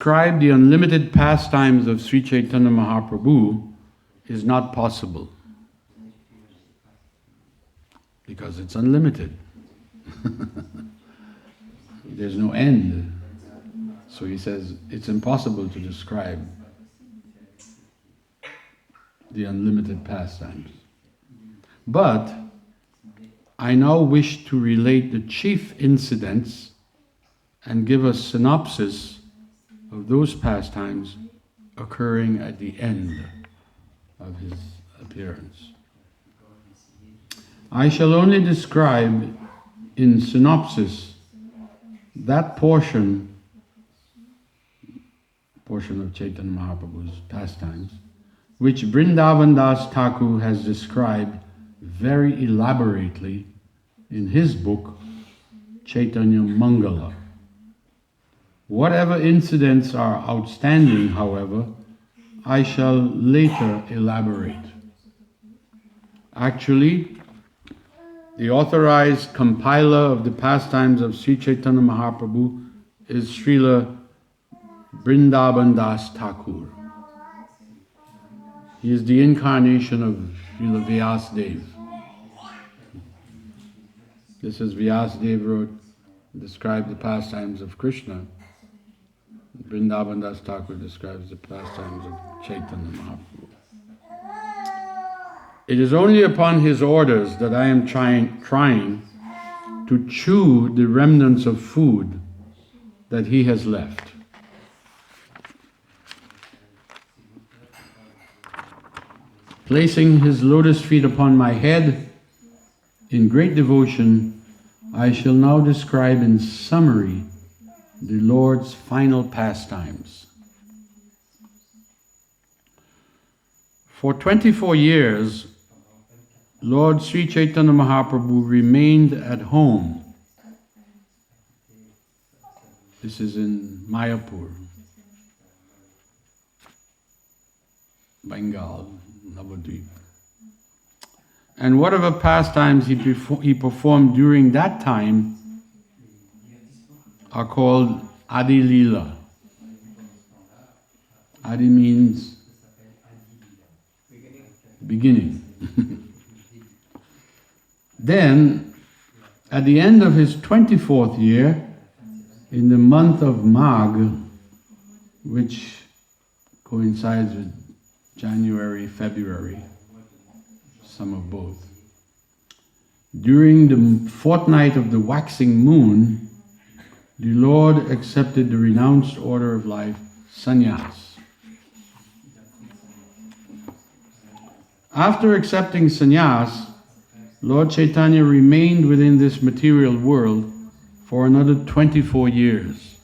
Describe the unlimited pastimes of Sri Chaitanya Mahaprabhu is not possible because it's unlimited. There's no end. So he says it's impossible to describe the unlimited pastimes. But I now wish to relate the chief incidents and give a synopsis of those pastimes occurring at the end of his appearance. I shall only describe in synopsis that portion of Chaitanya Mahaprabhu's pastimes, which Vrindavan Das Thakur has described very elaborately in his book, Chaitanya Mangala. Whatever incidents are outstanding, however, I shall later elaborate. Actually, the authorized compiler of the pastimes of Sri Chaitanya Mahaprabhu is Srila Vrindavan Das Thakur. He is the incarnation of Srila Vyasadeva. This is Vyasadeva wrote, described the pastimes of Krishna. Vrindavan Das Thakur describes the pastimes of Chaitanya Mahaprabhu. It is only upon his orders that I am trying to chew the remnants of food that he has left. Placing his lotus feet upon my head in great devotion, I shall now describe in summary the Lord's final pastimes. For 24 years, Lord Sri Chaitanya Mahaprabhu remained at home. This is in Mayapur, Bengal, Navadvip. And whatever pastimes he performed during that time are called Adi Lila. Adi means beginning. Then, at the end of his 24th year, in the month of Magh, which coincides with January, February, some of both, during the fortnight of the waxing moon, the Lord accepted the renounced order of life, sannyas. After accepting sannyas, Lord Chaitanya remained within this material world for another 24 years.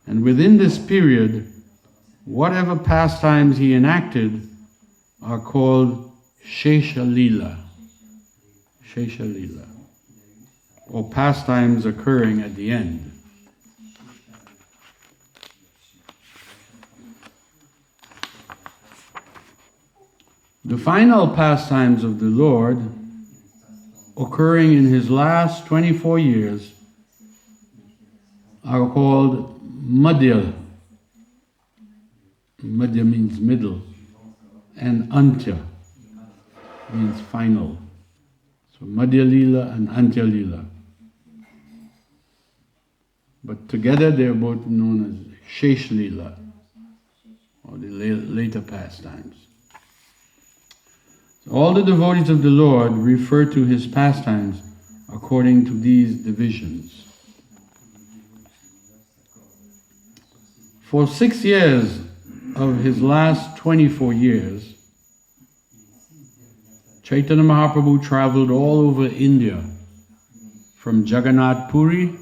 And within this period, whatever pastimes he enacted are called Shesha Lila, or pastimes occurring at the end. The final pastimes of the Lord, occurring in his last 24 years, are called Madhya. Madhya means middle, and Antya means final. So Madhya Lila and Antya Lila. But together they are both known as Shesh Lila, or the later pastimes. So all the devotees of the Lord refer to his pastimes according to these divisions. For 6 years of his last 24 years, Chaitanya Mahaprabhu traveled all over India, from Jagannath Puri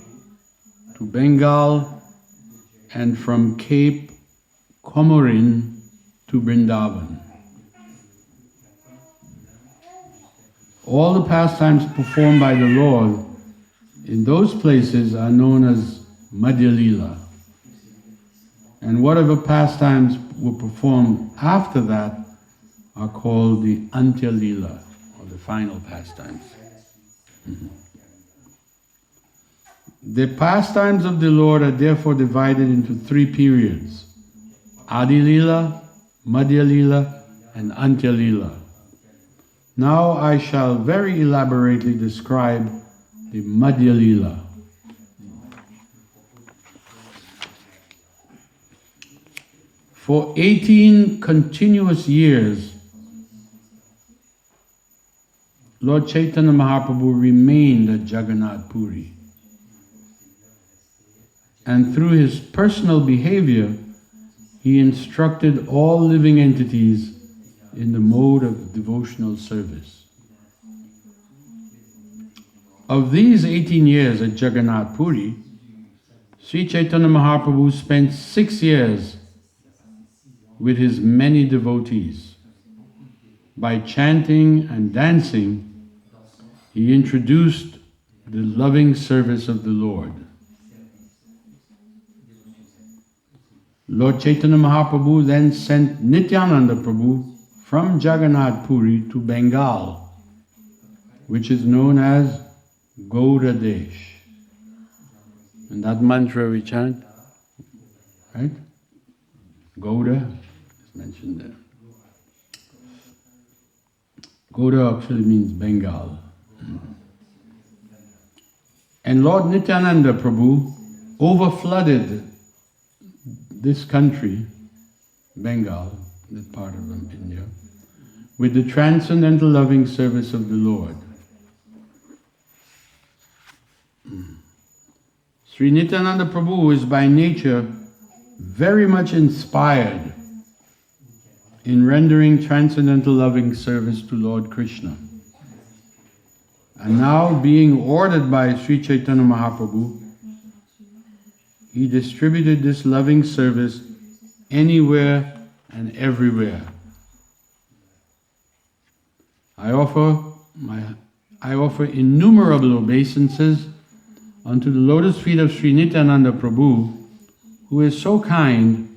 to Bengal, and from Cape Comorin to Vrindavan. All the pastimes performed by the Lord in those places are known as Madhya Lila. And whatever pastimes were performed after that are called the Antya Lila, or the final pastimes. The pastimes of the Lord are therefore divided into three periods: Adi Lila, Madhya Lila, and Antya Lila. Now I shall very elaborately describe the Madhya Lila. For 18 continuous years, Lord Chaitanya Mahaprabhu remained at Jagannath Puri. And through his personal behavior, he instructed all living entities in the mode of devotional service. Of these 18 years at Jagannath Puri, Sri Chaitanya Mahaprabhu spent 6 years with his many devotees. By chanting and dancing, he introduced the loving service of the Lord. Lord Chaitanya Mahaprabhu then sent Nityananda Prabhu from Jagannath Puri to Bengal, which is known as Gauda Desh. And that mantra we chant, right? Gauda is mentioned there. Gauda actually means Bengal. And Lord Nityananda Prabhu overflooded this country, Bengal, that part of India, with the transcendental loving service of the Lord. Sri Nityananda Prabhu is by nature very much inspired in rendering transcendental loving service to Lord Krishna. And now, being ordered by Sri Chaitanya Mahaprabhu, he distributed this loving service anywhere and everywhere. I offer innumerable obeisances unto the lotus feet of Sri Nityananda Prabhu, who is so kind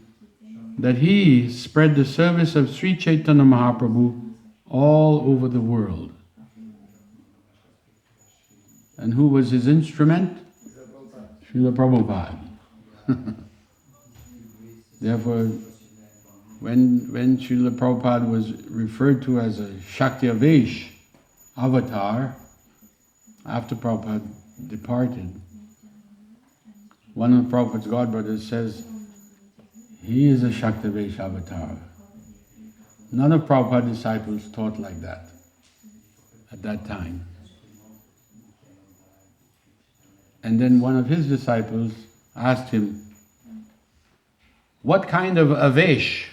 that he spread the service of Sri Chaitanya Mahaprabhu all over the world. And who was his instrument? Srila Prabhupada. Therefore, when Srila Prabhupada was referred to as a Shakti-Avesh avatar, after Prabhupada departed, one of Prabhupada's godbrothers says, he is a Shakti-Avesh avatar. None of Prabhupada's disciples taught like that at that time. And then one of his disciples asked him, what kind of Avesh?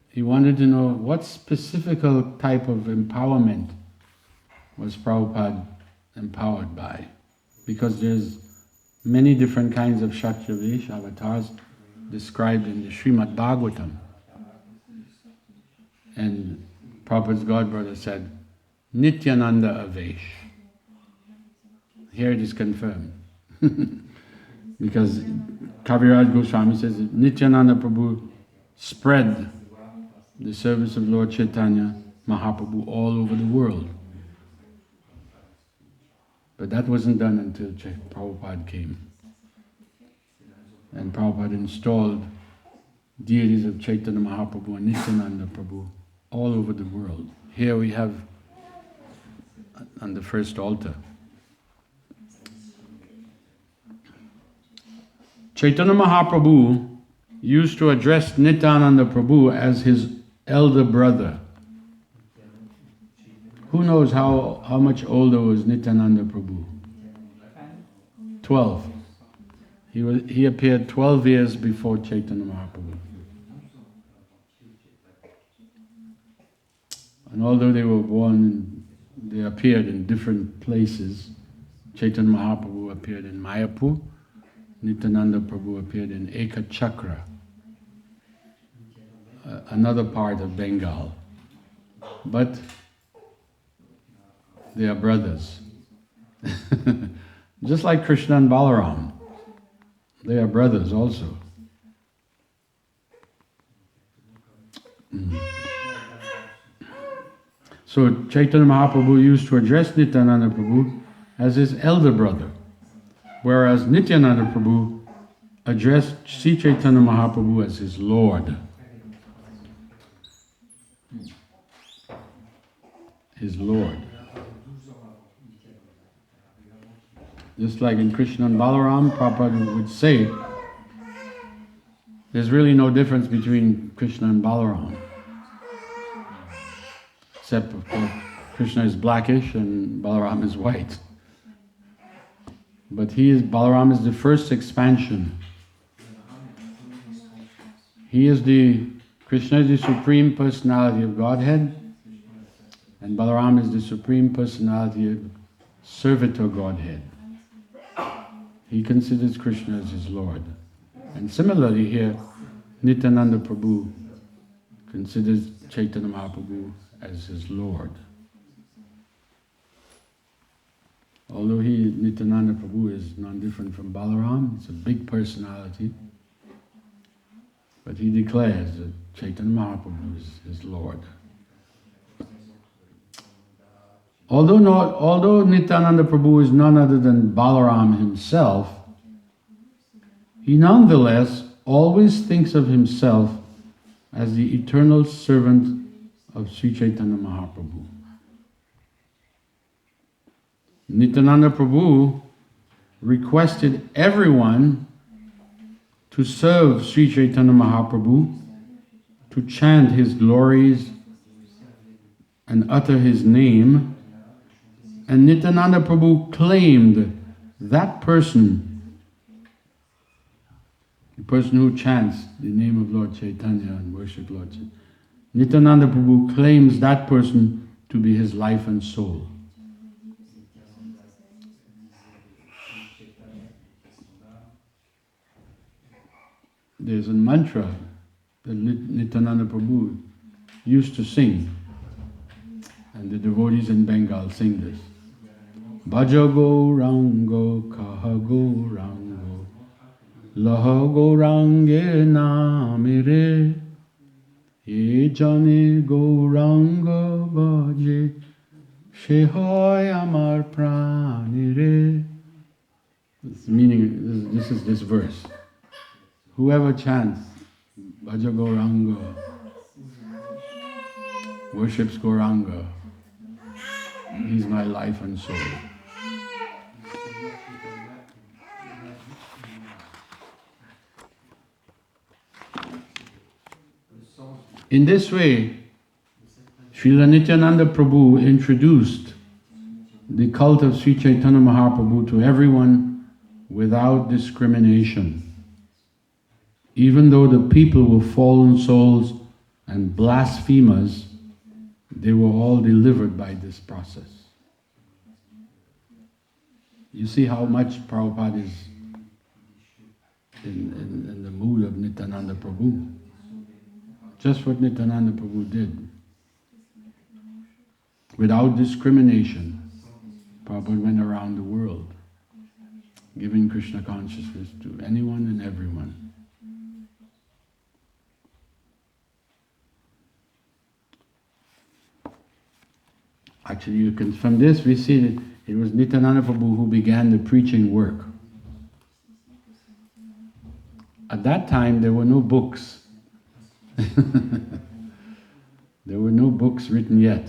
He wanted to know what specific type of empowerment was Prabhupada empowered by. Because there's many different kinds of Shakti-Avesh avatars described in the Srimad Bhagavatam. And Prabhupada's godbrother said, Nityananda Avesh. Here it is confirmed. Because Kaviraj Goswami says that Nityananda Prabhu spread the service of Lord Chaitanya Mahaprabhu all over the world. But that wasn't done until Prabhupada came. And Prabhupada installed deities of Chaitanya Mahaprabhu and Nityananda Prabhu all over the world. Here we have on the first altar. Chaitanya Mahaprabhu used to address Nityananda Prabhu as his elder brother. Who knows how much older was Nityananda Prabhu? 12. He appeared 12 years before Chaitanya Mahaprabhu. And although they were born, they appeared in different places. Chaitanya Mahaprabhu appeared in Mayapur, Nityananda Prabhu appeared in Ekachakra, another part of Bengal. But they are brothers. Just like Krishna and Balaram, they are brothers also. So Chaitanya Mahaprabhu used to address Nityananda Prabhu as his elder brother. Whereas Nityananda Prabhu addressed Sri Chaitanya Mahaprabhu as his Lord. His Lord. Just like in Krishna and Balaram, Prabhupada would say, there's really no difference between Krishna and Balaram. Except, of course, Krishna is blackish and Balaram is white. But Balaram is the first expansion. Krishna is the Supreme Personality of Godhead, and Balaram is the Supreme Personality of Servitor Godhead. He considers Krishna as his Lord. And similarly here, Nityananda Prabhu considers Chaitanya Mahaprabhu as his Lord. Although Nityananda Prabhu is non-different from Balaram, it's a big personality, but he declares that Chaitanya Mahaprabhu is his Lord. Although Nityananda Prabhu is none other than Balaram himself, he nonetheless always thinks of himself as the eternal servant of Sri Chaitanya Mahaprabhu. Nityananda Prabhu requested everyone to serve Sri Chaitanya Mahaprabhu, to chant his glories and utter his name. And Nityananda Prabhu claimed that person, the person who chants the name of Lord Chaitanya and worships Lord Chaitanya, Nityananda Prabhu claims that person to be his life and soul. There's a mantra that Nityananda Prabhu used to sing, and the devotees in Bengal sing this. Bhaja Gaurango Kaha Gaurango Laha Gaurange Namire Ye Jane Gauranga Bhaje Shehoy Amar Pranire. This is this verse. Whoever chants Bhaja Gauranga, worships Gauranga, he's my life and soul. In this way, Srila Nityananda Prabhu introduced the cult of Sri Chaitanya Mahaprabhu to everyone without discrimination. Even though the people were fallen souls and blasphemers, they were all delivered by this process. You see how much Prabhupada is in the mood of Nityananda Prabhu. Just what Nityananda Prabhu did. Without discrimination, Prabhupada went around the world, giving Krishna consciousness to anyone and everyone. Actually, from this we see that it was Nityananda Prabhu who began the preaching work. At that time, there were no books. There were no books written yet.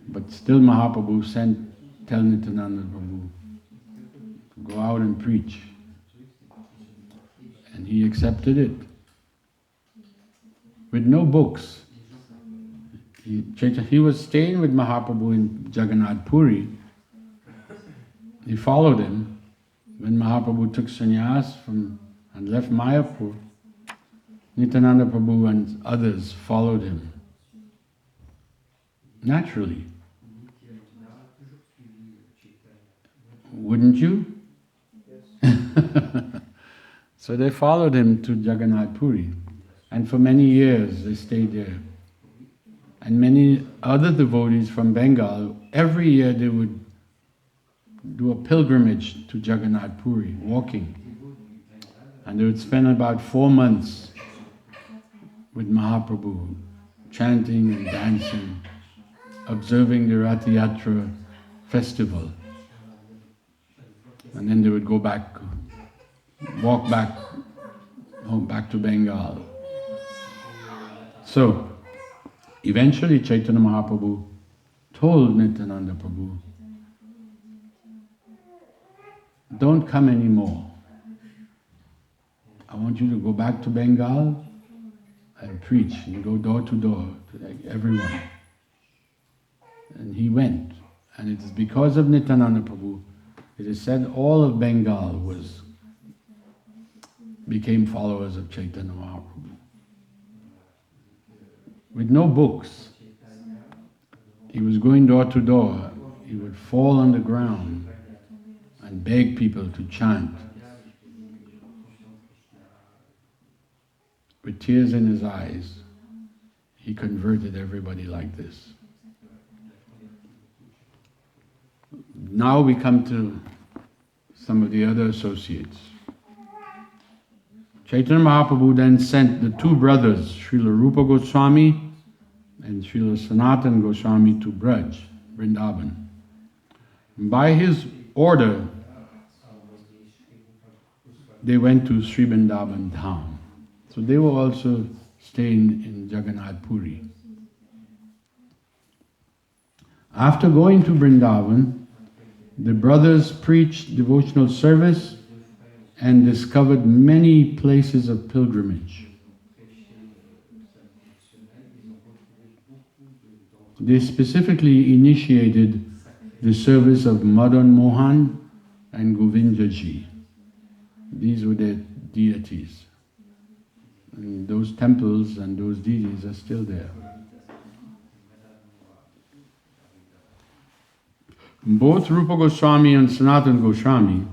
But still Mahaprabhu tell Nityananda Prabhu to go out and preach. And he accepted it. With no books. He was staying with Mahaprabhu in Jagannath Puri. He followed him. When Mahaprabhu took sannyas and left Mayapur, Nityananda Prabhu and others followed him. Naturally. Wouldn't you? So they followed him to Jagannath Puri. And for many years they stayed there. And many other devotees from Bengal, every year they would do a pilgrimage to Jagannath Puri, walking. And they would spend about 4 months with Mahaprabhu, chanting and dancing, observing the Rath Yatra festival. And then they would go back, walk back home, back to Bengal. So, eventually Chaitanya Mahaprabhu told Nityananda Prabhu, don't come anymore. I want you to go back to Bengal and preach and go door to door to everyone. And he went. And it is because of Nityananda Prabhu, it is said all of Bengal became followers of Chaitanya Mahaprabhu. With no books. He was going door to door. He would fall on the ground and beg people to chant. With tears in his eyes, he converted everybody like this. Now we come to some of the other associates. Chaitanya Mahaprabhu then sent the two brothers, Srila Rupa Goswami and Srila Sanatana Goswami, to Braj, Vrindavan. By his order, they went to Sri Vrindavan Dham. So they were also staying in Jagannath Puri. After going to Vrindavan, the brothers preached devotional service and discovered many places of pilgrimage. They specifically initiated the service of Madan Mohan and Govindaji. These were their deities. And those temples and those deities are still there. Both Rupa Goswami and Sanatana Goswami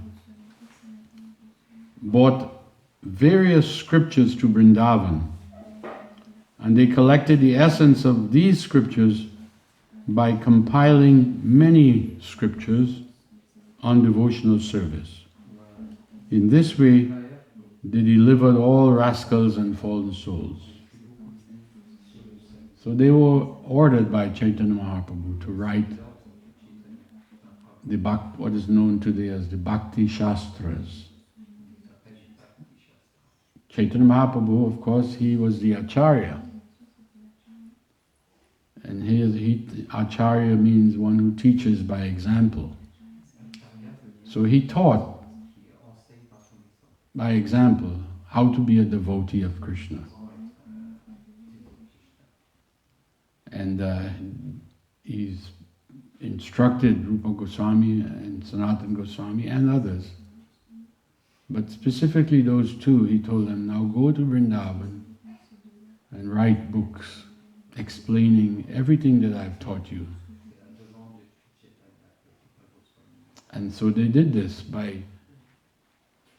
brought various scriptures to Vrindavan, and they collected the essence of these scriptures by compiling many scriptures on devotional service. In this way, they delivered all rascals and fallen souls. So they were ordered by Chaitanya Mahaprabhu to write what is known today as the Bhakti Shastras. Chaitanya Mahaprabhu, of course, he was the Acharya. And Acharya means one who teaches by example. So he taught by example how to be a devotee of Krishna. And he's instructed Rupa Goswami and Sanatana Goswami and others. But specifically those two, he told them, now go to Vrindavan and write books explaining everything that I've taught you. And so they did this by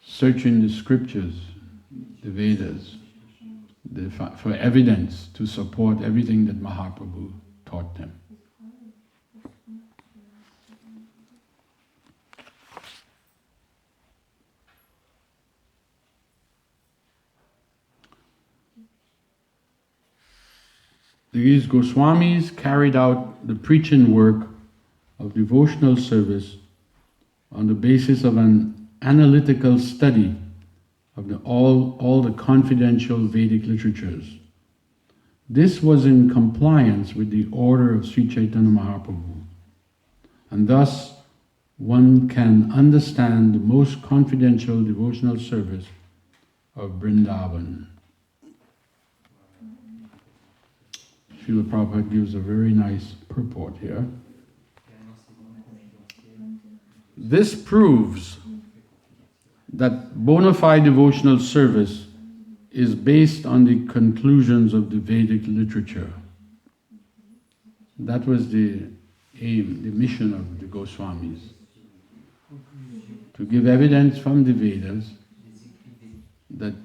searching the scriptures, the Vedas, for evidence to support everything that Mahaprabhu taught them. These Goswamis carried out the preaching work of devotional service on the basis of an analytical study of all the confidential Vedic literatures. This was in compliance with the order of Sri Chaitanya Mahaprabhu, and thus one can understand the most confidential devotional service of Vrindavan. Srila Prabhupada gives a very nice purport here. This proves that bona fide devotional service is based on the conclusions of the Vedic literature. That was the aim, the mission of the Goswamis. To give evidence from the Vedas that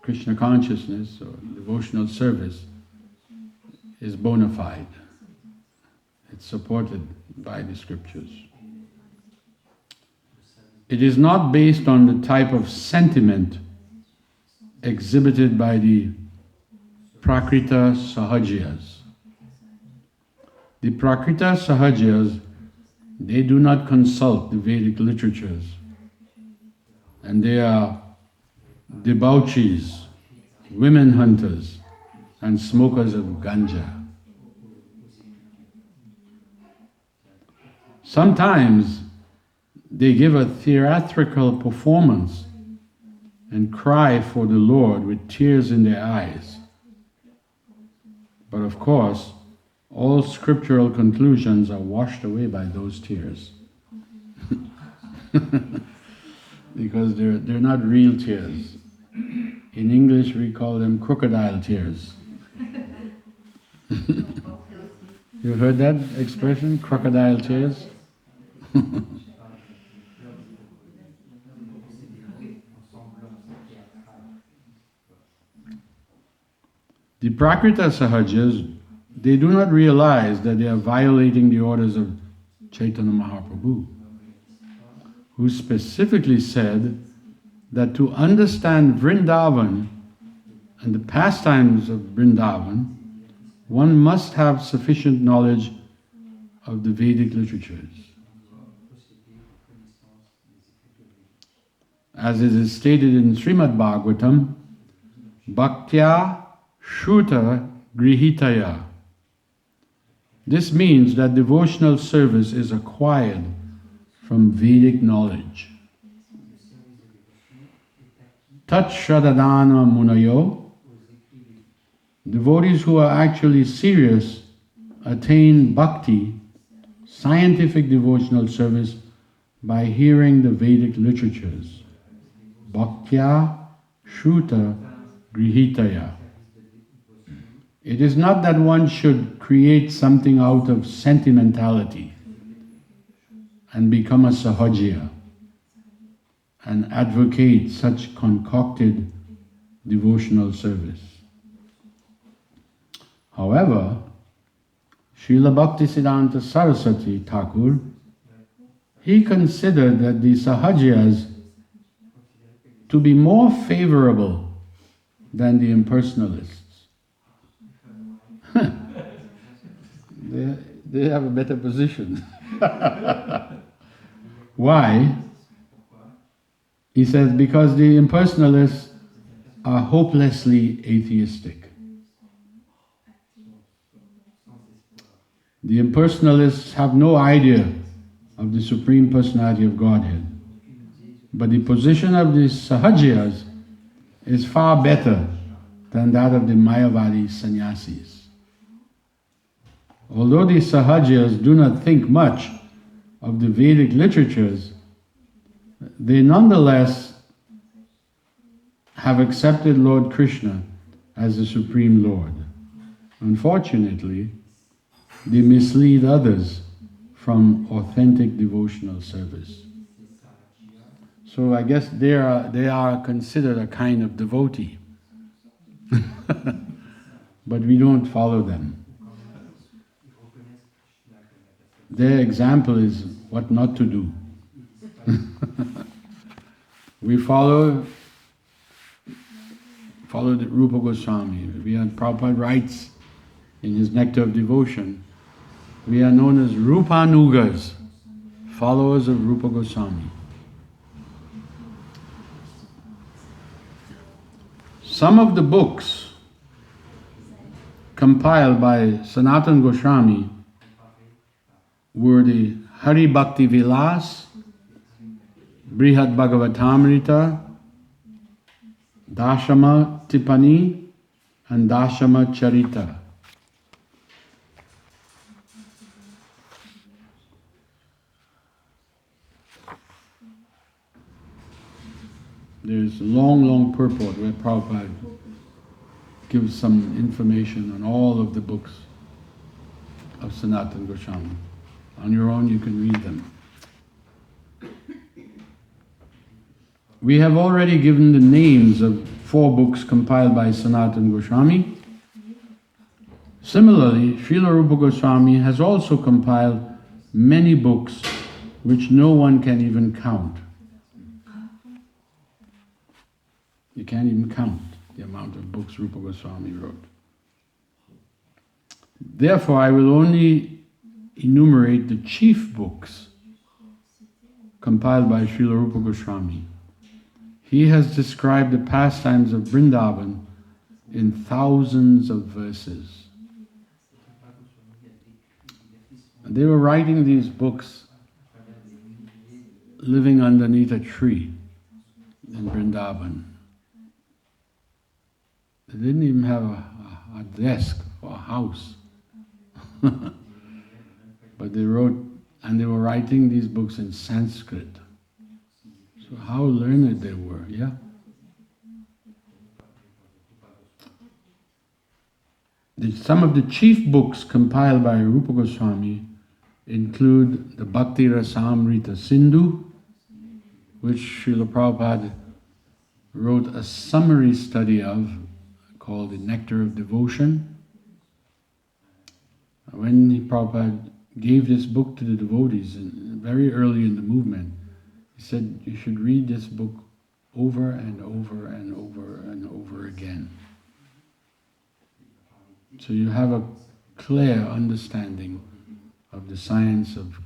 Krishna consciousness or devotional service is bona fide. It's supported by the scriptures. It is not based on the type of sentiment exhibited by the Prakrita Sahajas. The Prakrita Sahajas They do not consult the Vedic literatures, and they are debauchees, women hunters, and smokers of ganja. Sometimes they give a theatrical performance and cry for the Lord with tears in their eyes. But of course, all scriptural conclusions are washed away by those tears. Because they're not real tears. In English we call them crocodile tears. You heard that expression, crocodile tears? The Prakrita Sahajas, they do not realize that they are violating the orders of Chaitanya Mahaprabhu, who specifically said that to understand Vrindavan and the pastimes of Vrindavan, one must have sufficient knowledge of the Vedic literatures. As it is stated in Srimad Bhagavatam, Bhaktya Shruta Grihitaya. This means that devotional service is acquired from Vedic knowledge. Tat Shradadana Munayo. Devotees who are actually serious attain bhakti, scientific devotional service, by hearing the Vedic literatures. Bhaktya Shruta Grihitaya. It is not that one should create something out of sentimentality and become a sahajiya and advocate such concocted devotional service. However, Srila Bhaktisiddhanta Saraswati Thakur, he considered that the sahajiyas to be more favorable than the impersonalists. They have a better position. Why? He says, because the impersonalists are hopelessly atheistic. The impersonalists have no idea of the Supreme Personality of Godhead. But the position of the sahajiyas is far better than that of the Mayavadi sannyasis. Although the sahajiyas do not think much of the Vedic literatures, they nonetheless have accepted Lord Krishna as the Supreme Lord. Unfortunately, they mislead others from authentic devotional service. So I guess they are considered a kind of devotee. But we don't follow them. Their example is what not to do. We follow the Rupa Goswami. We have Prabhupada writes in his Nectar of Devotion, we are known as Rupanugas, followers of Rupa Goswami. Some of the books compiled by Sanatana Goswami were the Hari Bhakti Vilas, Brihad Bhagavatamrita, Dashama Tipani, and Dashama Charita. There's a long purport where Prabhupada gives some information on all of the books of Sanatana Goswami. On your own you can read them. We have already given the names of 4 books compiled by Sanatana Goswami. Similarly, Srila Rupa Goswami has also compiled many books which no one can even count. You can't even count the amount of books Rupa Goswami wrote. Therefore, I will only enumerate the chief books compiled by Srila Rupa Goswami. He has described the pastimes of Vrindavan in thousands of verses. They were writing these books living underneath a tree in Vrindavan. They didn't even have a desk or a house. But they wrote, and they were writing these books in Sanskrit. So how learned they were, yeah? Some of the chief books compiled by Rupa Goswami include the Bhakti Rasamrita Sindhu, which Srila Prabhupada wrote a summary study of called The Nectar of Devotion. When Prabhupada gave this book to the devotees very early in the movement, he said, you should read this book over and over and over and over again. So you have a clear understanding of the science of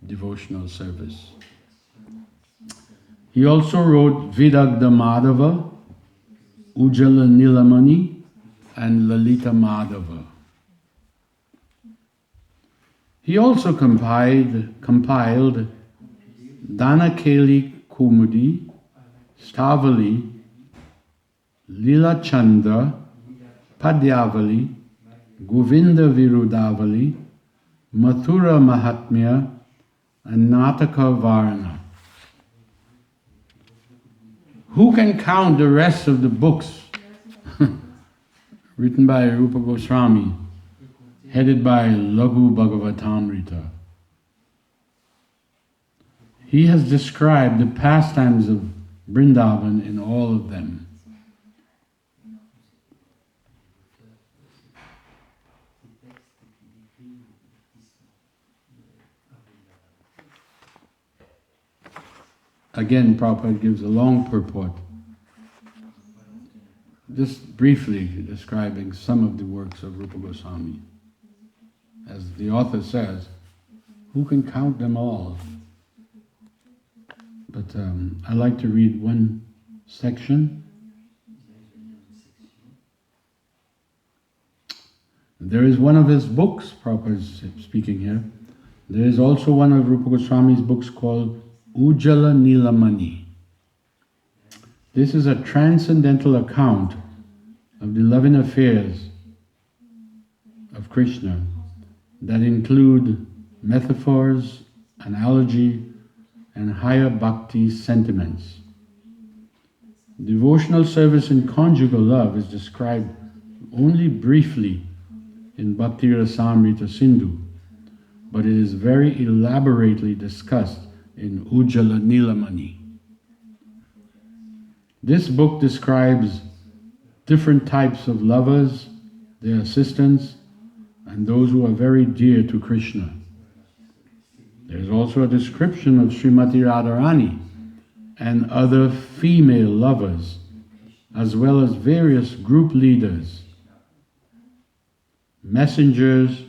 devotional service. He also wrote Vidagdha Madhava, Ujjala Nilamani, and Lalita Madhava. He also compiled Danakeli Kumudi, Stavali, Lila Chanda, Padyavali, Govinda Virudavali, Mathura Mahatmya, and Nataka Varna. Who can count the rest of the books written by Rupa Goswami, headed by Laghu Bhagavatamrita? He has described the pastimes of Vrindavan in all of them. Again, Prabhupada gives a long purport, just briefly describing some of the works of Rupa Goswami. As the author says, who can count them all? But I like to read one section. There is one of his books, Prabhupada is speaking here, there is also one of Rupa Goswami's books called Ujjala Nilamani. This is a transcendental account of the loving affairs of Krishna that include metaphors, analogy, and higher bhakti sentiments. Devotional service in conjugal love is described only briefly in Bhakti Rasamrita Sindhu, but it is very elaborately discussed in Ujjala Nilamani. This book describes different types of lovers, their assistants, and those who are very dear to Krishna. There is also a description of Srimati Radharani and other female lovers, as well as various group leaders, messengers,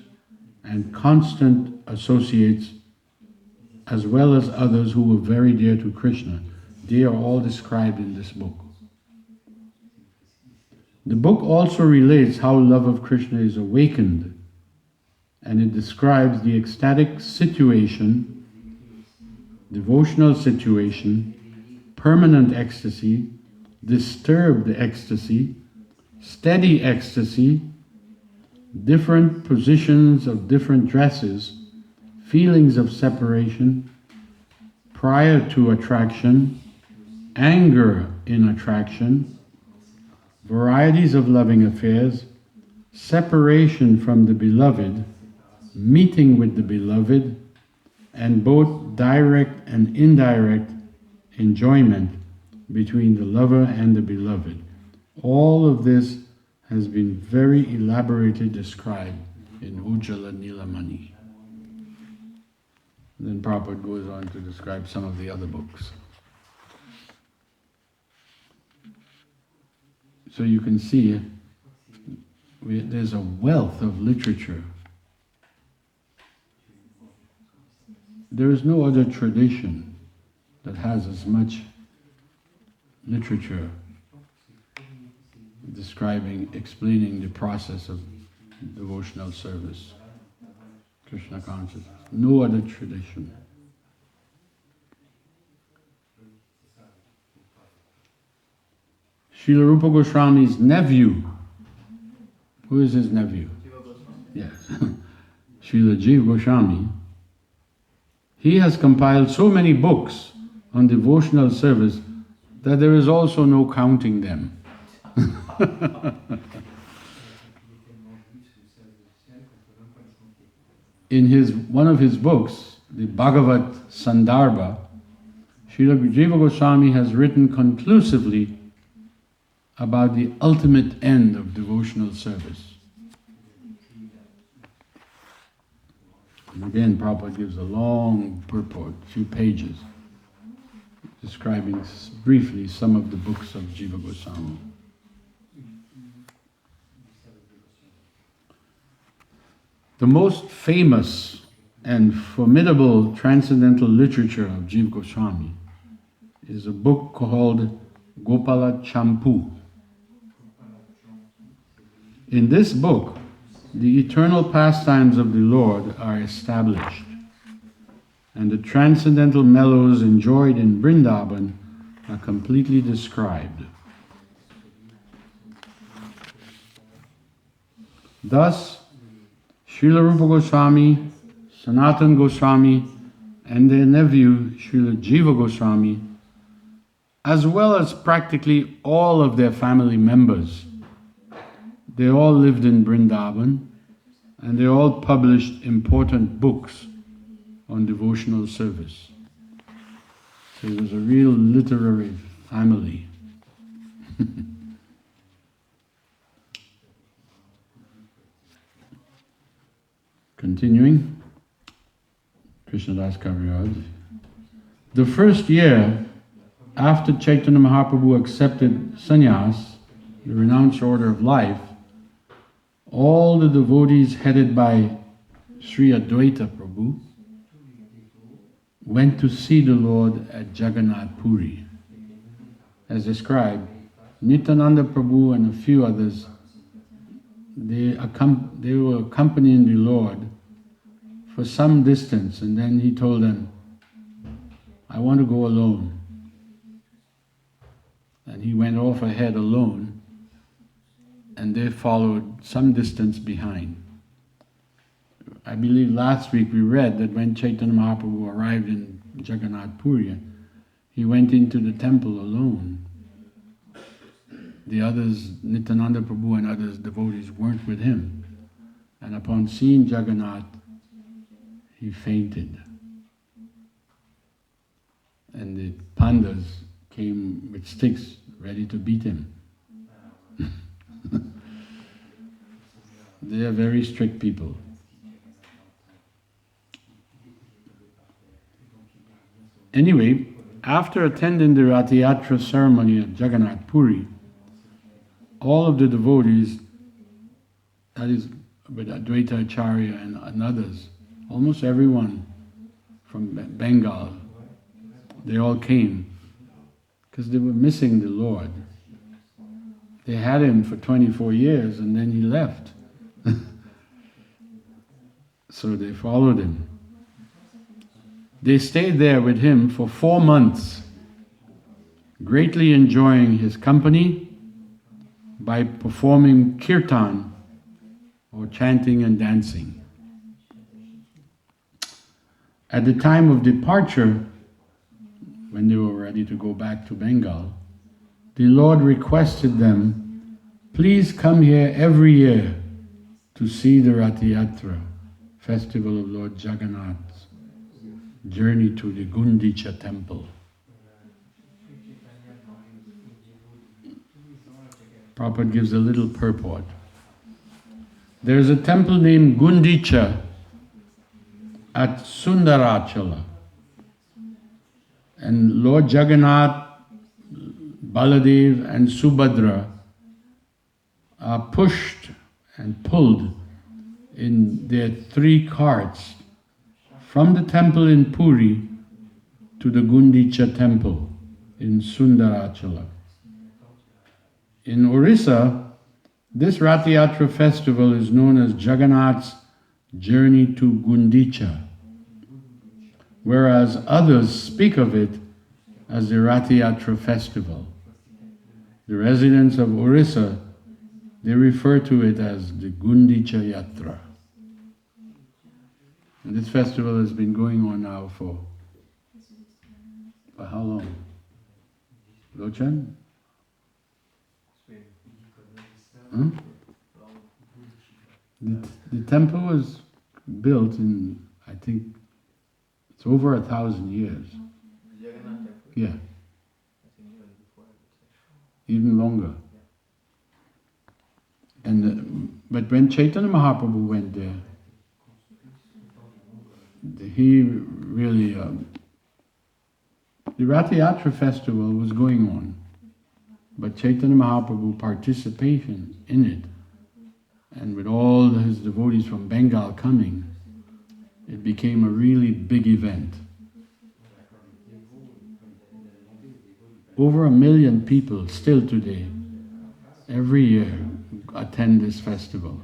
and constant associates, as well as others who were very dear to Krishna. They are all described in this book. The book also relates how love of Krishna is awakened, and it describes the ecstatic situation, devotional situation, permanent ecstasy, disturbed ecstasy, steady ecstasy, different positions of different dresses, feelings of separation, prior to attraction, anger in attraction, varieties of loving affairs, separation from the beloved, meeting with the beloved, and both direct and indirect enjoyment between the lover and the beloved. All of this has been very elaborately described in Ujjala Nilamani. Then Prabhupada goes on to describe some of the other books. So you can see there's a wealth of literature there is no other tradition that has as much literature explaining the process of devotional service, Krishna consciousness. No other tradition. Srila Rupa Goswami's nephew, who is his nephew? Yes, Srila Jiva Goswami. He has compiled so many books on devotional service that there is also no counting them. In one of his books, the Bhagavat Sandarbha, Srila Jiva Goswami has written conclusively about the ultimate end of devotional service. And again, Prabhupada gives a long purport, a few pages, describing briefly some of the books of Jiva Goswami. The most famous and formidable transcendental literature of Jiva Goswami is a book called Gopala Champu. In this book, the eternal pastimes of the Lord are established, and the transcendental mellows enjoyed in Vrindavan are completely described. Thus, Srila Rupa Goswami, Sanatana Goswami, and their nephew Srila Jiva Goswami, as well as practically all of their family members, they all lived in Vrindavan, and they all published important books on devotional service. So it was a real literary family. Continuing, Krishnadas Kaviraj. The first year after Chaitanya Mahaprabhu accepted sannyas, the renounced order of life, all the devotees headed by Sri Advaita Prabhu went to see the Lord at Jagannath Puri. As described, Nityananda Prabhu and a few others, they were accompanying the Lord for some distance, and then he told them, I want to go alone. And he went off ahead alone, and they followed some distance behind. I believe last week we read that when Chaitanya Mahaprabhu arrived in Jagannath Puri, he went into the temple alone. The others, Nityananda Prabhu and others devotees, weren't with him. And upon seeing Jagannath, he fainted. And the pandas came with sticks ready to beat him. They are very strict people. Anyway, after attending the Rathayatra ceremony at Jagannath Puri, all of the devotees, that is with Advaita Acharya and others, almost everyone from Bengal, they all came because they were missing the Lord. They had him for 24 years and then he left. So they followed him. They stayed there with him for 4 months, greatly enjoying his company by performing kirtan or chanting and dancing. At the time of departure, when they were ready to go back to Bengal, the Lord requested them, please come here every year to see the Rathayatra, festival of Lord Jagannath's journey to the Gundicha temple. Prabhupada gives a little purport. There is a temple named Gundicha at Sundarachala, and Lord Jagannath, Baladev and Subhadra are pushed and pulled in their 3 carts from the temple in Puri to the Gundicha temple in Sundarachala. In Orissa, this Rath Yatra festival is known as Jagannath's journey to Gundicha, whereas others speak of it as the Rath Yatra festival. The residents of Orissa, they refer to it as the Gundicha Yatra. And this festival has been going on now for how long? Lochan? Huh? The temple was built in, I think, it's over 1,000 years. Yeah. Even longer. And but when Chaitanya Mahaprabhu went there, he really, the Rath Yatra festival was going on, but Chaitanya Mahaprabhu participation in it, and with all his devotees from Bengal coming, it became a really big event. Over 1 million people still today, every year, attend this festival.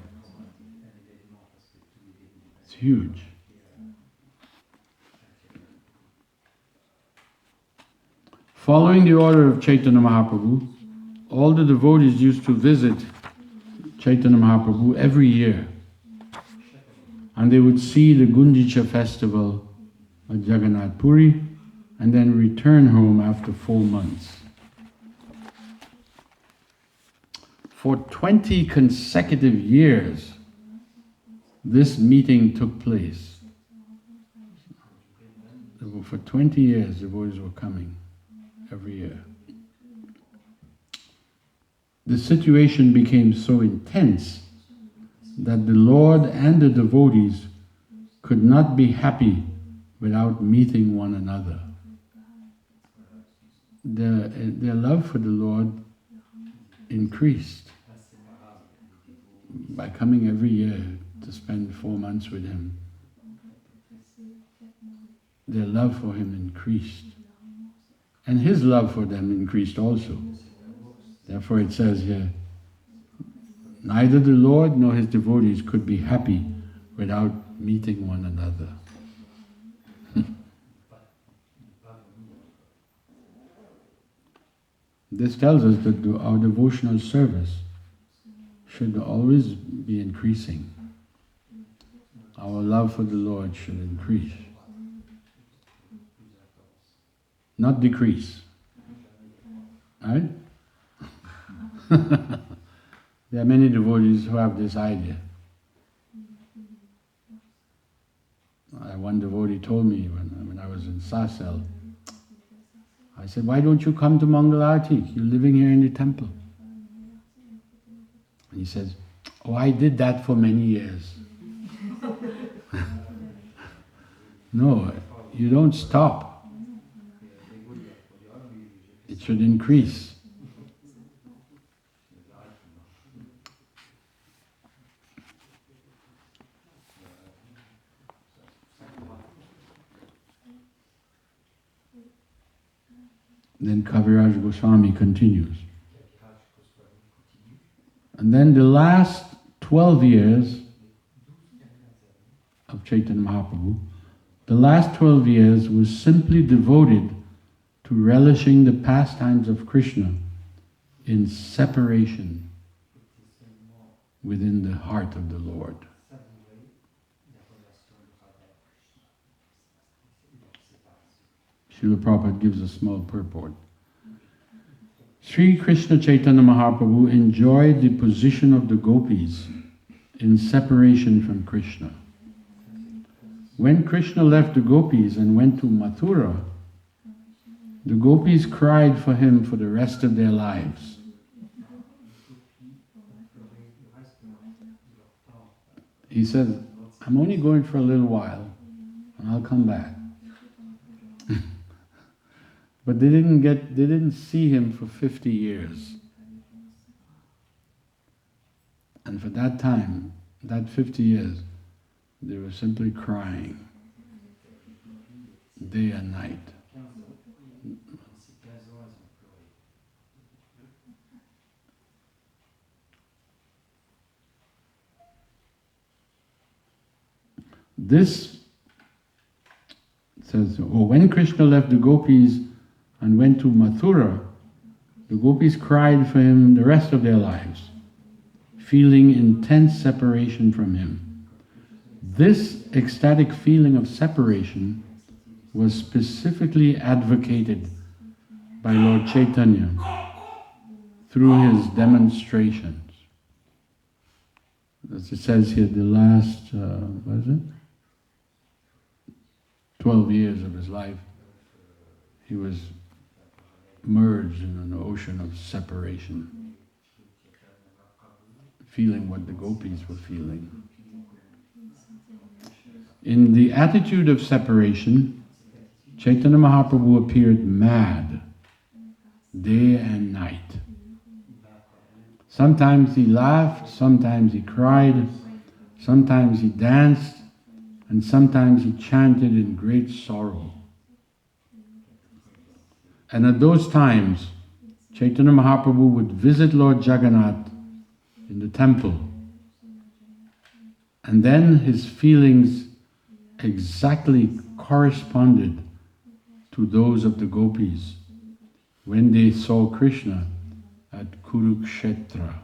It's huge. Following the order of Chaitanya Mahaprabhu, all the devotees used to visit Chaitanya Mahaprabhu every year, and they would see the Gundicha festival at Jagannath Puri and then return home after 4 months. For 20 consecutive years, this meeting took place. For 20 years, the devotees were coming every year. The situation became so intense that the Lord and the devotees could not be happy without meeting one another. Their love for the Lord increased by coming every year to spend 4 months with Him. Their love for Him increased. And His love for them increased also. Therefore it says here, neither the Lord nor His devotees could be happy without meeting one another. This tells us that our devotional service should always be increasing. Our love for the Lord should increase, not decrease. Right? There are many devotees who have this idea. One devotee told me when I was in Sasel, I said, why don't you come to Mangalarati? You're living here in the temple. And he says, oh, I did that for many years. No, you don't stop. It should increase. Then Kaviraj Goswami continues. And then the last 12 years of Chaitanya Mahaprabhu, the last 12 years was simply devoted to relishing the pastimes of Krishna in separation within the heart of the Lord. Srila Prabhupada gives a small purport. Sri Krishna Chaitanya Mahaprabhu enjoyed the position of the gopis in separation from Krishna. When Krishna left the gopis and went to Mathura, the gopis cried for him for the rest of their lives. He said, I'm only going for a little while and I'll come back. But they didn't see him for 50 years. And for that time, that 50 years, they were simply crying. day and night. This says, when Krishna left the gopis and went to Mathura, the gopis cried for him the rest of their lives, feeling intense separation from him. This ecstatic feeling of separation was specifically advocated by Lord Chaitanya through his demonstrations. As it says here, the last, 12 years of his life, he was merged in an ocean of separation, feeling what the gopis were feeling. In the attitude of separation, Chaitanya Mahaprabhu appeared mad, day and night. Sometimes he laughed, sometimes he cried, sometimes he danced, and sometimes he chanted in great sorrow. And at those times, Chaitanya Mahaprabhu would visit Lord Jagannath in the temple, and then his feelings exactly corresponded to those of the gopis when they saw Krishna at Kurukshetra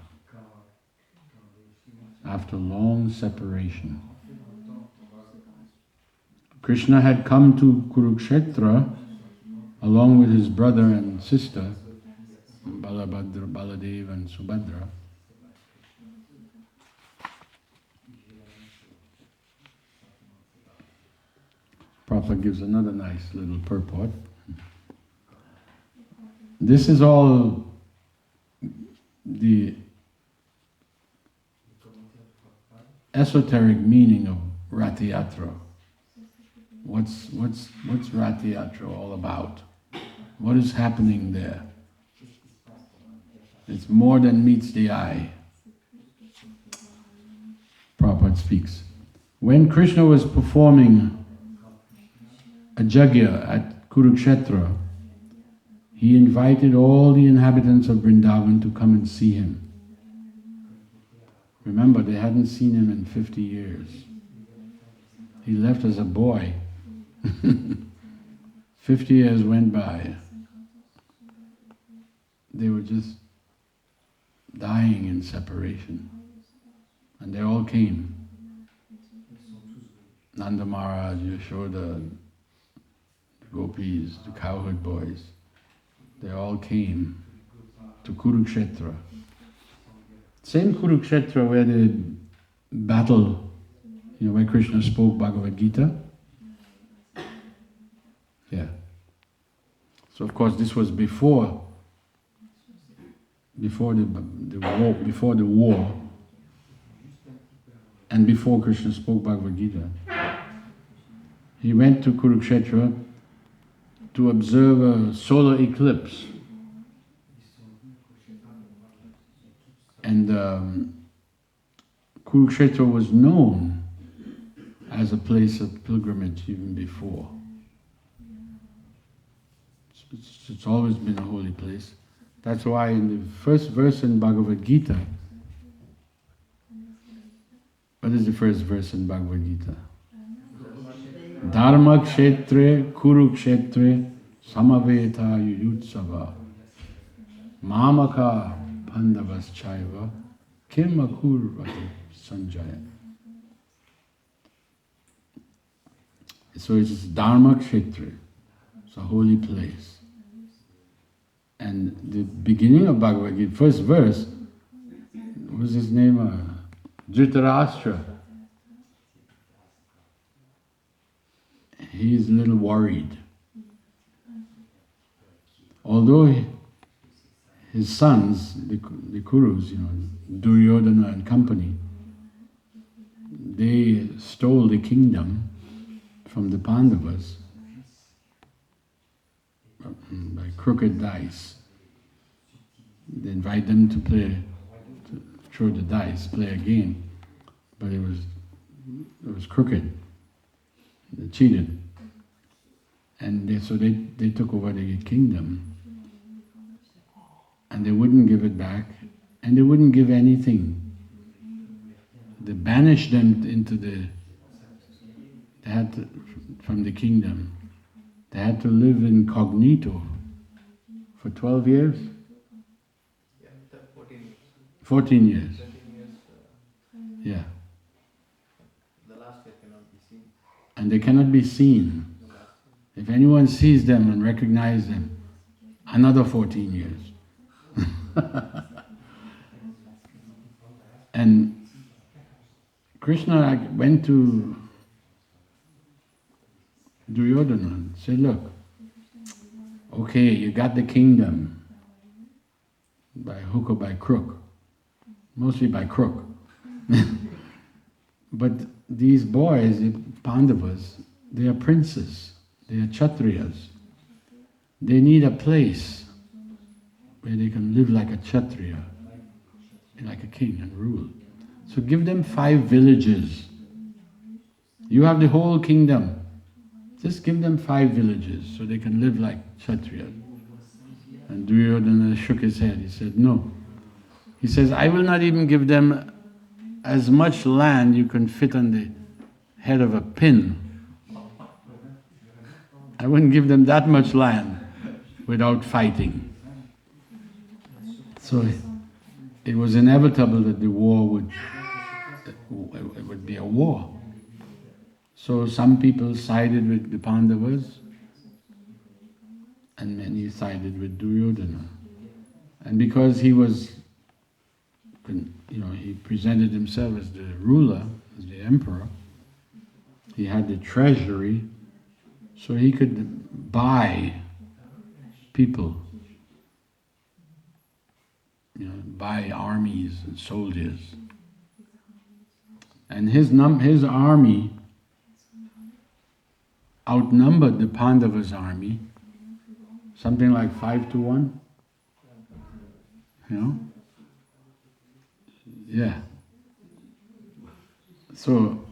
after long separation. Krishna had come to Kurukshetra along with his brother and sister, Balabhadra, Baladev and Subhadra. Prabhupada gives another nice little purport. This is all the esoteric meaning of Rath Yatra. What's Rath Yatra all about? What is happening there? It's more than meets the eye. Prabhupada speaks. When Krishna was performing a yajna at Kurukshetra, he invited all the inhabitants of Vrindavan to come and see him. Remember, they hadn't seen him in 50 years. He left as a boy. 50 years went by. They were just dying in separation. And they all came. Nanda Maharaj, Yashoda, the gopis, the cowherd boys, they all came to Kurukshetra. Same Kurukshetra where the battle, where Krishna spoke Bhagavad Gita. Yeah. So of course this was before the war, and before Krishna spoke Bhagavad Gita. He went to Kurukshetra to observe a solar eclipse. And Kurukshetra was known as a place of pilgrimage even before. It's always been a holy place. That's why in the first verse in Bhagavad Gita, what is the first verse in Bhagavad Gita? Dharma kshetre kurukshetre samaveta yuyutsava mamaka pandavas chaiva kim akurvati sanjaya. So it's Dharma kshetre. It's a holy place. And the beginning of Bhagavad Gita, first verse, what was his name? Dhritarashtra. He's a little worried. Although his sons, the Kurus, Duryodhana and company, they stole the kingdom from the Pandavas by crooked dice. They invite them to throw the dice, play a game, but it was crooked. They cheated. And they took over the kingdom. And they wouldn't give it back, and they wouldn't give anything. They banished them from the kingdom. They had to live incognito for 12 years? 14 years. Yeah. And they cannot be seen. If anyone sees them and recognizes them, another 14 years. And Krishna went to Duryodhana and said, look, okay, you got the kingdom by hook or by crook, mostly by crook. But these boys, the Pandavas, they are princes, they are Kshatriyas. They need a place where they can live like a Kshatriya, like a king and rule. So give them 5 villages. You have the whole kingdom. Just give them 5 villages so they can live like Kshatriya. And Duryodhana shook his head. He said, no. He says, I will not even give them as much land you can fit on the head of a pin. I wouldn't give them that much land without fighting. So it was inevitable that the war would be a war. So some people sided with the Pandavas and many sided with Duryodhana. And because he was, he presented himself as the ruler, as the emperor, he had the treasury, so he could buy people, buy armies and soldiers. And his army outnumbered the Pandavas' army, something like 5-1. Yeah. So,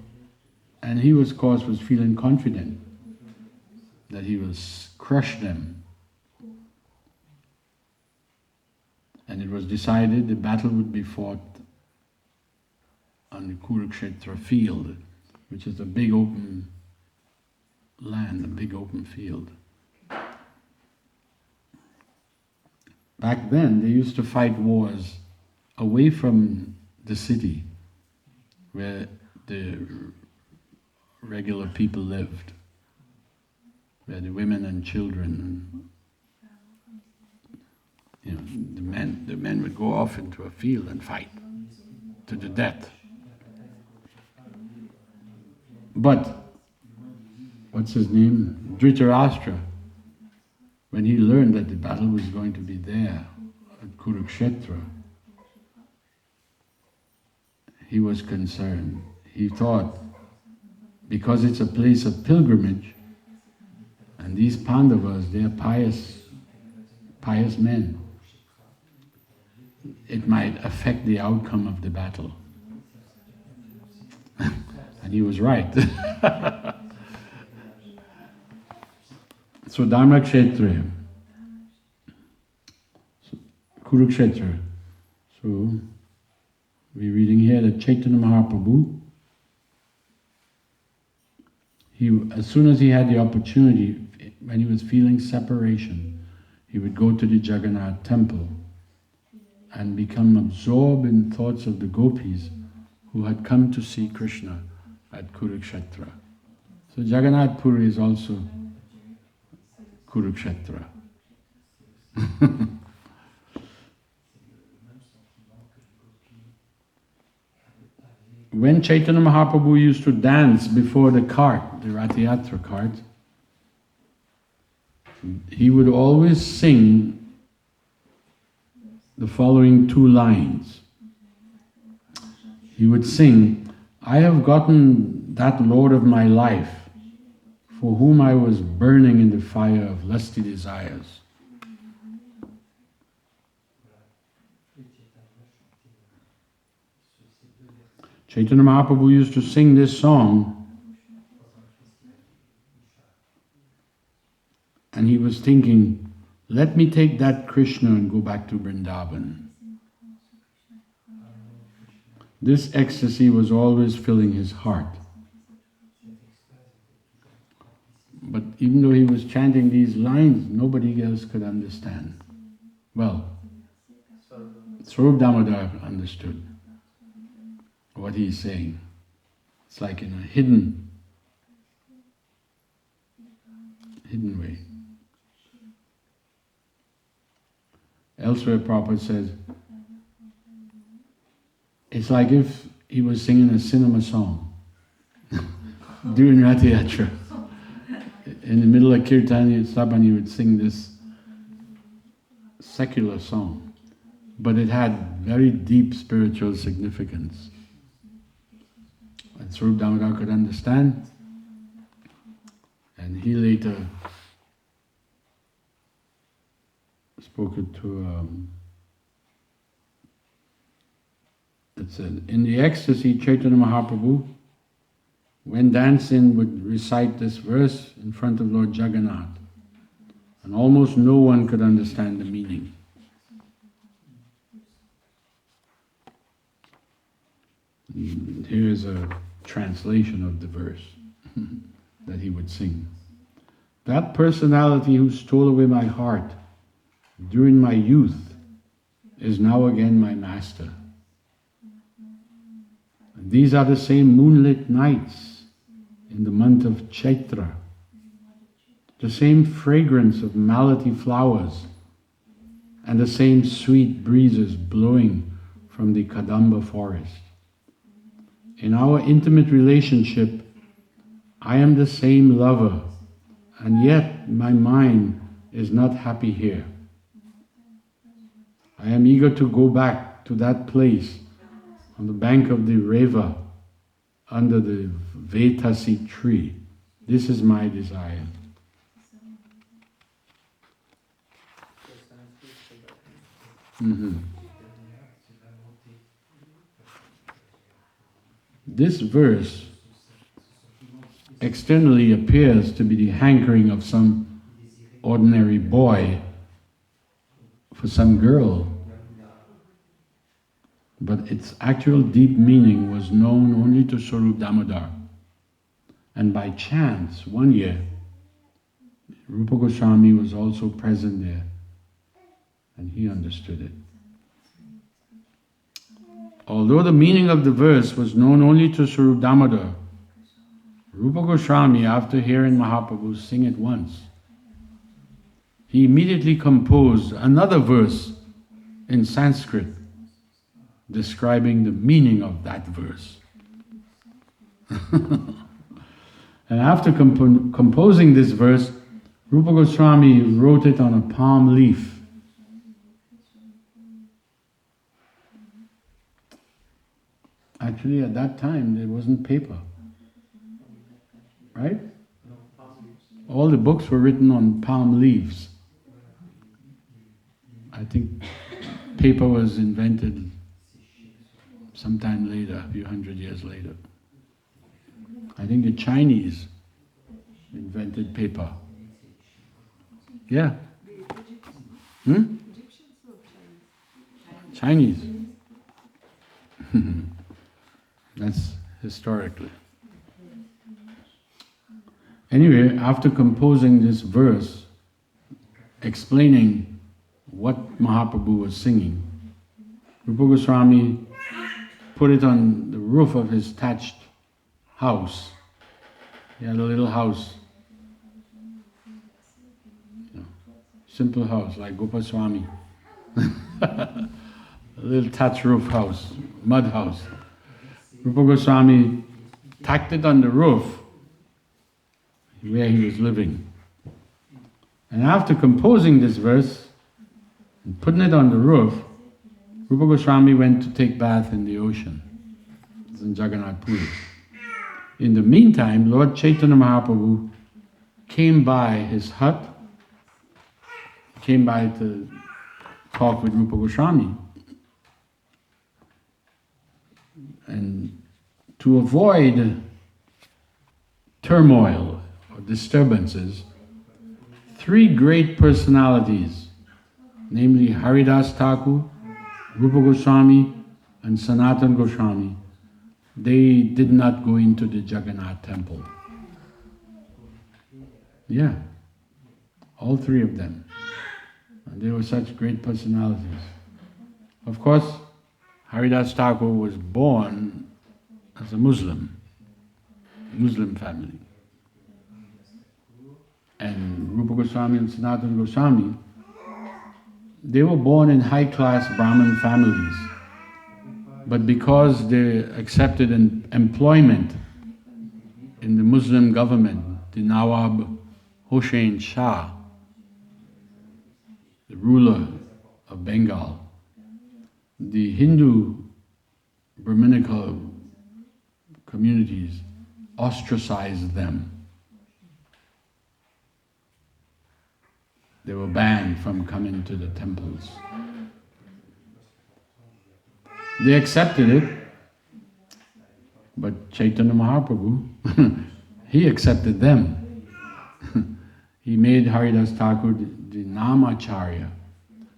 and he was feeling confident that he will crush them. And it was decided the battle would be fought on the Kurukshetra field, which is a big open land, a big open field. Back then, they used to fight wars away from the city, where the regular people lived, where the women and children, and the men would go off into a field and fight to the death. But what's his name? Dhritarashtra, when he learned that the battle was going to be there at Kurukshetra, he was concerned. He thought, because it's a place of pilgrimage, and these Pandavas, they are pious men, it might affect the outcome of the battle. And he was right. So Dharmakshetra, Kurukshetra. So we're reading here that Chaitanya Mahaprabhu, as soon as he had the opportunity, when he was feeling separation, he would go to the Jagannath temple and become absorbed in thoughts of the gopis who had come to see Krishna at Kurukshetra. So Jagannath Puri is also Kurukshetra. When Chaitanya Mahaprabhu used to dance before the cart, the Rathayatra cart, he would always sing the following 2 lines. He would sing, I have gotten that Lord of my life, for whom I was burning in the fire of lusty desires. Chaitanya Mahaprabhu used to sing this song was thinking, let me take that Krishna and go back to Vrindavan. This ecstasy was always filling his heart. But even though he was chanting these lines, nobody else could understand. Well, Swarup Damodar understood what he's saying. It's like in a hidden way. Elsewhere Prabhupada says, it's like if he was singing a cinema song during Rath Yatra. In the middle of Kirtan, Saban, he would sing this secular song, but it had very deep spiritual significance. And Swarup Damodar could understand, and he later spoke it to, it said, in the ecstasy, Chaitanya Mahaprabhu, when dancing, would recite this verse in front of Lord Jagannath, and almost no one could understand the meaning. And here is a translation of the verse that he would sing. That personality who stole away my heart during my youth is now again my master. And these are the same moonlit nights in the month of Chaitra, the same fragrance of malati flowers, and the same sweet breezes blowing from the Kadamba forest. In our intimate relationship, I am the same lover, and yet my mind is not happy here. I am eager to go back to that place on the bank of the Reva, under the Vetasi tree. This is my desire. This verse externally appears to be the hankering of some ordinary boy for some girl, but its actual deep meaning was known only to Swarup Damodar. And by chance, one year, Rupa Goswami was also present there, and he understood it. Although the meaning of the verse was known only to Swarup Damodar, Rupa Goswami, after hearing Mahaprabhu sing it once, he immediately composed another verse in Sanskrit describing the meaning of that verse. And after composing this verse, Rupa Goswami wrote it on a palm leaf. Actually, at that time, there wasn't paper, right? All the books were written on palm leaves. I think paper was invented sometime later, a few hundred years later. I think the Chinese invented paper. Yeah. Chinese. That's historically. Anyway, after composing this verse, explaining what Mahaprabhu was singing, Rupa Goswami put it on the roof of his thatched house. He had a little house, simple house like Gopaswami, a little thatched roof house, mud house. Rupa Goswami tacked it on the roof where he was living. And after composing this verse and putting it on the roof, Rupa Goswami went to take bath in the ocean. It's in Jagannath Puri. In the meantime, Lord Chaitanya Mahaprabhu came by his hut, came by to talk with Rupa Goswami. And to avoid turmoil or disturbances, three great personalities, namely Haridas Thakur, Rupa Goswami and Sanatana Goswami, they did not go into the Jagannath temple. Yeah, all three of them. And they were such great personalities. Of course, Haridas Thakur was born as a Muslim family. And Rupa Goswami and Sanatana Goswami, they were born in high-class Brahmin families. But because they accepted an employment in the Muslim government, the Nawab Hussain Shah, the ruler of Bengal, the Hindu Brahminical communities ostracized them. They were banned from coming to the temples. They accepted it, but Chaitanya Mahaprabhu, he accepted them. He made Haridas Thakur the Namacharya.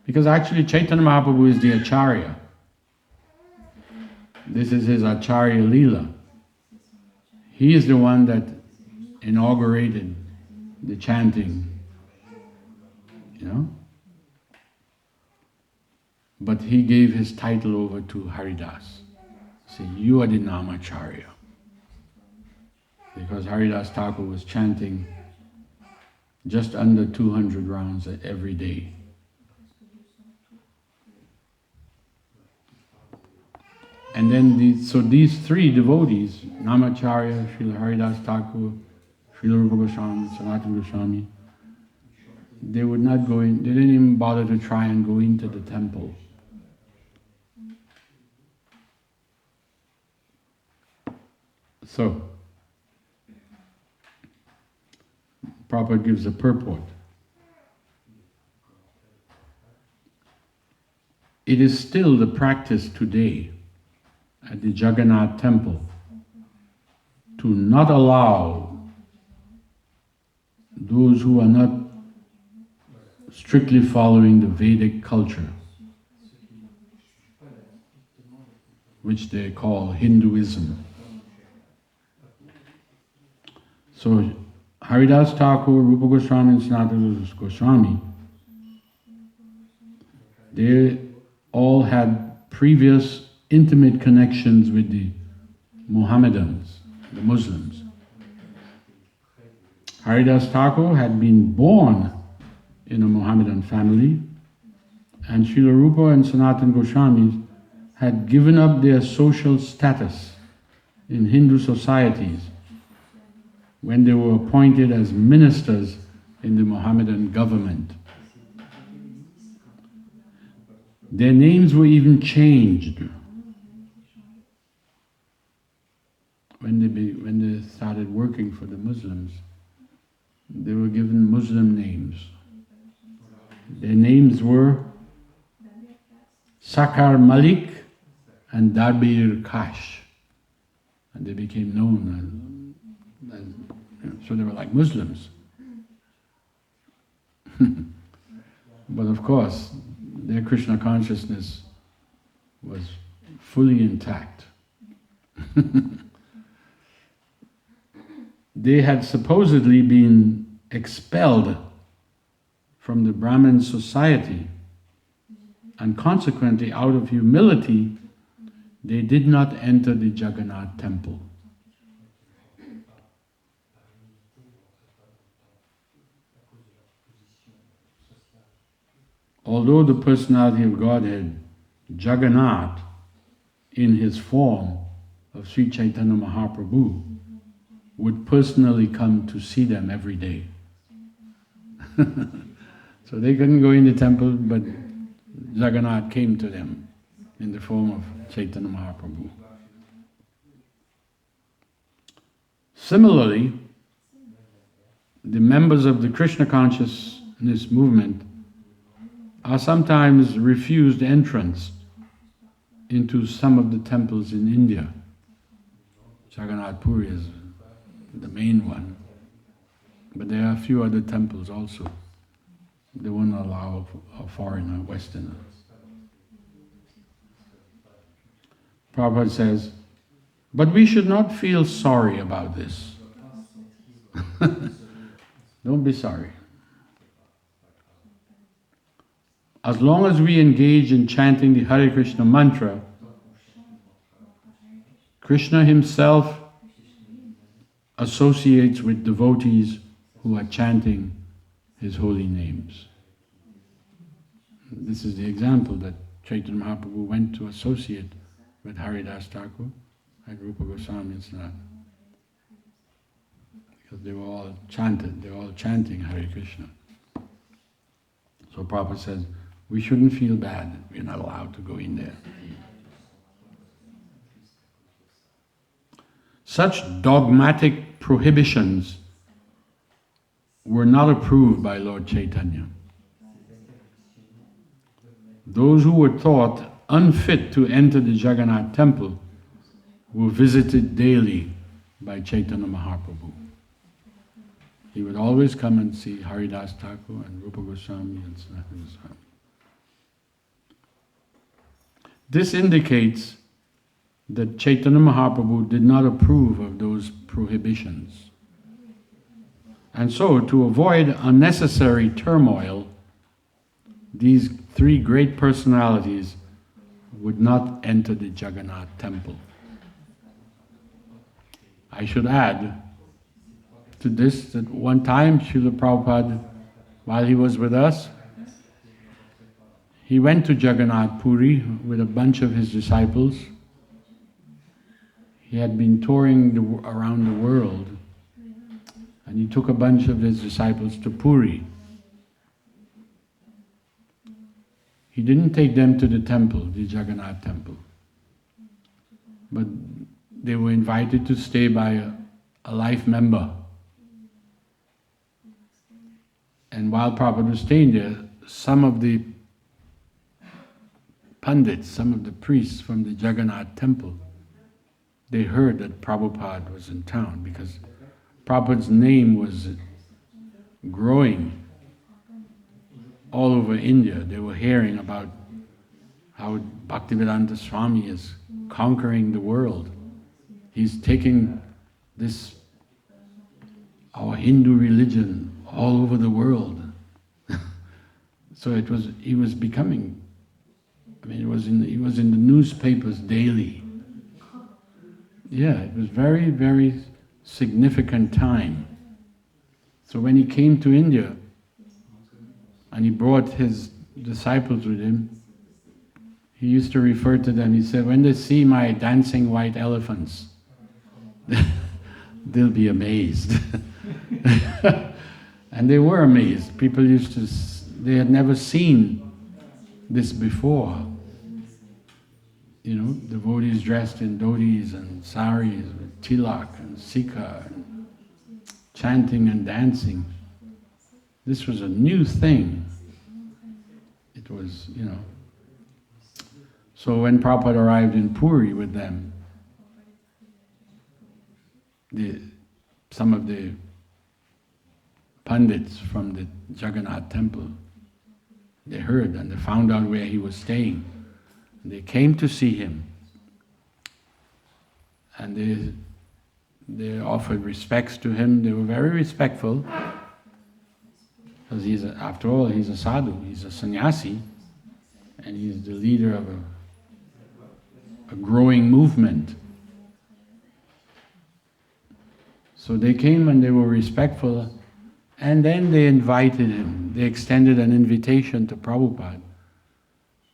Because actually Chaitanya Mahaprabhu is the Acharya. This is his Acharya Lila. He is the one that inaugurated the chanting, you know. But he gave his title over to Haridas. Say, you are the Namacharya. Because Haridas Thakur was chanting just under 200 rounds every day. And then these three devotees, Namacharya, Srila Haridas Thakur, Srila Rupa Goswami, Sanatana Goswami, they would not go in, they didn't even bother to try and go into the temple. So, Prabhupada gives a purport. It is still the practice today at the Jagannath temple to not allow those who are not strictly following the Vedic culture, which they call Hinduism. So Haridas Thakur, Rupa Goswami and Sanatana Goswami, they all had previous intimate connections with the Mohammedans, the Muslims. Haridas Thakur had been born in a Mohammedan family, and Srila Rupa and Sanatana Goswami had given up their social status in Hindu societies when they were appointed as ministers in the Mohammedan government. Their names were even changed when they started working for the Muslims. They were given Muslim names. Their names were Sakar Malik and Darbir Kash, and they became known as so they were like Muslims. But of course, their Krishna consciousness was fully intact. They had supposedly been expelled from the Brahmin society, and consequently, out of humility, they did not enter the Jagannath temple. Although the personality of Godhead, Jagannath, in his form of Sri Chaitanya Mahaprabhu, would personally come to see them every day. So they couldn't go in the temple, but Jagannath came to them in the form of Chaitanya Mahaprabhu. Similarly, the members of the Krishna consciousness movement are sometimes refused entrance into some of the temples in India. Jagannath Puri is the main one, but there are a few other temples also They wouldn't allow a foreigner, a Westerner. Prabhupada says, but we should not feel sorry about this. Don't be sorry. As long as we engage in chanting the Hare Krishna mantra, Krishna himself associates with devotees who are chanting his holy names. This is the example that Chaitanya Mahaprabhu went to associate with Haridas Thakur and Rupa Goswami and Sanatana. Because they were all chanting Hare Krishna. So Prabhupada says, we shouldn't feel bad that we're not allowed to go in there. Such dogmatic prohibitions were not approved by Lord Chaitanya. Those who were thought unfit to enter the Jagannath temple were visited daily by Chaitanya Mahaprabhu. He would always come and see Haridas Thakur and Rupa Goswami and Sanatana Goswami. This indicates that Chaitanya Mahaprabhu did not approve of those prohibitions. And so, to avoid unnecessary turmoil, these three great personalities would not enter the Jagannath temple. I should add to this that one time Srila Prabhupada, while he was with us, he went to Jagannath Puri with a bunch of his disciples. He had been touring around the world, and he took a bunch of his disciples to Puri. He didn't take them to the temple, the Jagannath temple, but they were invited to stay by a life member. And while Prabhupada was staying there, some of the Pandits, some of the priests from the Jagannath temple, they heard that Prabhupada was in town because Prabhupada's name was growing all over India. They were hearing about how Bhaktivedanta Swami is conquering the world. He's taking this, our Hindu religion, all over the world. So he was becoming, he was in the newspapers daily. Yeah, it was very, very significant time. So when he came to India, and he brought his disciples with him, he used to refer to them, he said, when they see my dancing white elephants, they'll be amazed. And they were amazed. People they had never seen this before. Devotees dressed in dhotis and saris with tilak and sikha, and chanting and dancing. This was a new thing. It was, So when Prabhupada arrived in Puri with them, some of the Pandits from the Jagannath temple, they heard and they found out where he was staying. They came to see him, and they offered respects to him. They were very respectful, because after all, he's a sadhu, he's a sannyasi, and he's the leader of a growing movement. So they came and they were respectful, and then they invited him. They extended an invitation to Prabhupada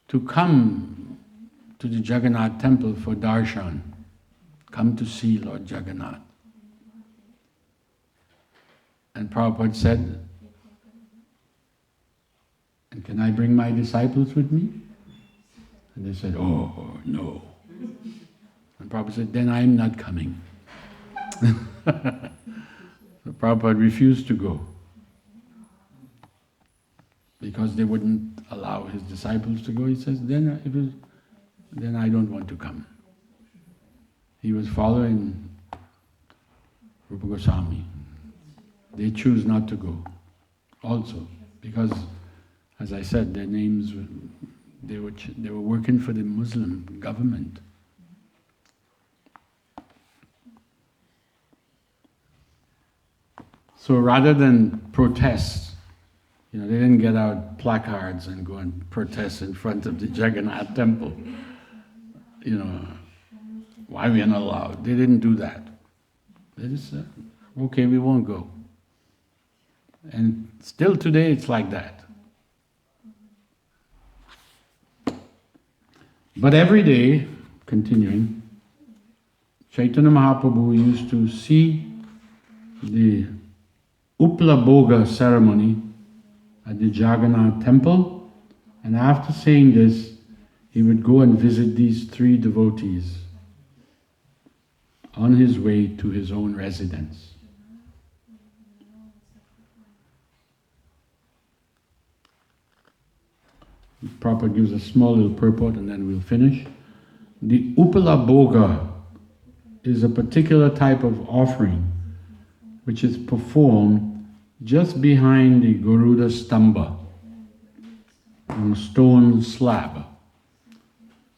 to come to the Jagannath temple for darshan. Come to see Lord Jagannath. And Prabhupada said, and can I bring my disciples with me? And they said, oh, no. And Prabhupada said, then I'm not coming. So Prabhupada refused to go, because they wouldn't allow his disciples to go. He says, then I don't want to come. He was following Rupa Goswami. They choose not to go also, because As I said, their names, they were working for the Muslim government. So rather than protest, they didn't get out placards and go and protest in front of the Jagannath temple. Why we are not allowed? They didn't do that. They just said, okay, we won't go. And still today it's like that. But every day, continuing, Chaitanya Mahaprabhu used to see the Upla Bhoga ceremony at the Jagannath temple, and after saying this, he would go and visit these three devotees on his way to his own residence. Prabhupada gives a small little purport and then we'll finish. The Upala Bhoga is a particular type of offering which is performed just behind the Garuda Stamba, on a stone slab.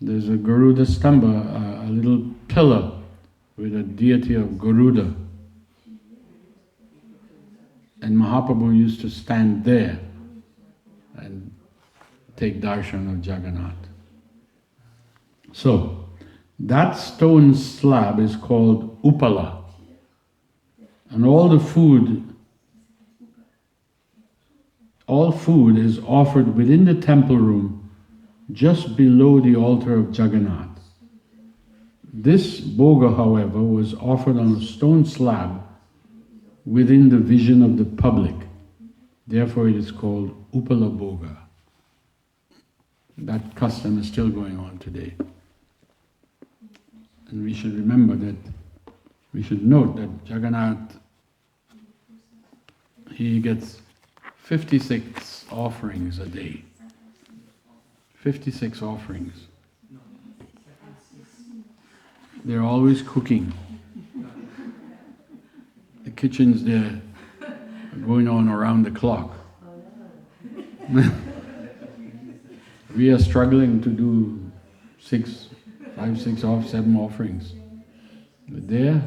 There's a Garuda Stamba, a little pillar with a deity of Garuda. And Mahaprabhu used to stand there and take darshan of Jagannath. So, that stone slab is called Upala. And all food is offered within the temple room, just below the altar of Jagannath. This bhoga, however, was offered on a stone slab within the vision of the public. Therefore it is called Upala Bhoga. That custom is still going on today. And we should remember that, we should note that Jagannath, he gets 56 offerings a day. 56 offerings. They're always cooking. The kitchens there are going on around the clock. We are struggling to do 7 offerings. But there,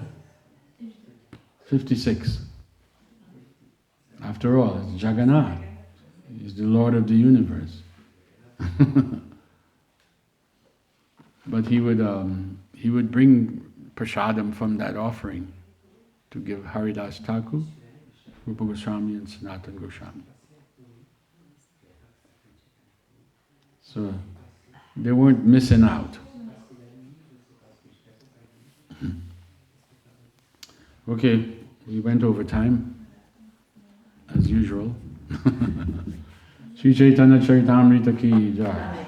56. After all, it's Jagannath. He's the Lord of the universe. But he would bring prasadam from that offering to give Haridas Thakur, Rupa Goswami and Sanatana Goswami. So they weren't missing out. Okay, we went over time, as usual. Sri Chaitanya Charitamrita ki jai.